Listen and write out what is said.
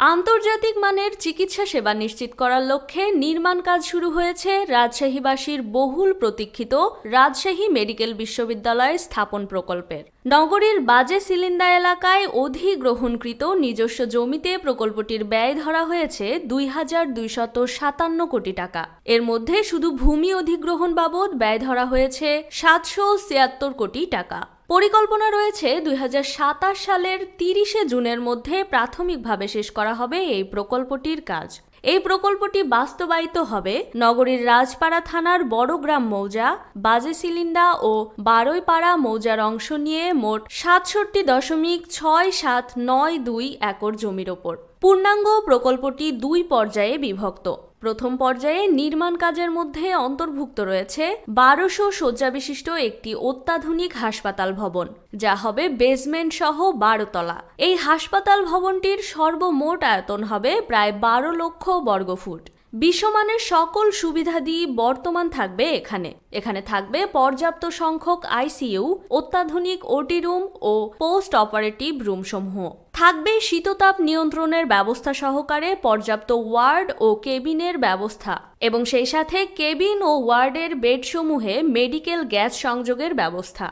আন্তর্জাতিক মানের চিকিৎসা সেবা নিশ্চিত করার লক্ষ্যে নির্মাণ কাজ শুরু হয়েছে রাজশাহীবাসীর বহুল প্রতীক্ষিত রাজশাহী মেডিকেল বিশ্ববিদ্যালয় স্থাপন প্রকল্পের। নগরীর বাজে সিলিন্দা এলাকায় অধিগ্রহণকৃত নিজস্ব জমিতে প্রকল্পটির ব্যয় ধরা হয়েছে 2,257 কোটি টাকা। এর মধ্যে শুধু ভূমি অধিগ্রহণ বাবদ ব্যয় ধরা হয়েছে 776 কোটি টাকা। পরিকল্পনা রয়েছে 2027 সালের 30 জুনের মধ্যে প্রাথমিকভাবে শেষ করা হবে এই প্রকল্পটির কাজ। এই প্রকল্পটি বাস্তবায়িত হবে নগরীর রাজপাড়া থানার বড়গ্রাম মৌজা, বাজে সিলিন্দা ও বারৈপাড়া মৌজার অংশ নিয়ে মোট 67.6792 একর জমির ওপর। পূর্ণাঙ্গ প্রকল্পটি 2 পর্যায়ে বিভক্ত। প্রথম পর্যায়ে নির্মাণ কাজের মধ্যে অন্তর্ভুক্ত রয়েছে 1200 শয্যা বিশিষ্ট একটি অত্যাধুনিক হাসপাতাল ভবন, যা হবে বেসমেন্ট সহ 12 তলা। এই হাসপাতাল ভবনটির সর্বমোট আয়তন হবে প্রায় 12 লক্ষ বর্গফুট। বিশ্বমানের সকল সুবিধাদি বর্তমান থাকবে এখানে থাকবে পর্যাপ্ত সংখ্যক আইসিইউ, অত্যাধুনিক ওটি রুম ও পোস্ট অপারেটিভ রুমসমূহ। থাকবে শীততাপ নিয়ন্ত্রণের ব্যবস্থা সহকারে পর্যাপ্ত ওয়ার্ড ও কেবিনের ব্যবস্থা এবং সেই সাথে কেবিন ও ওয়ার্ডের বেডসমূহে মেডিকেল গ্যাস সংযোগের ব্যবস্থা।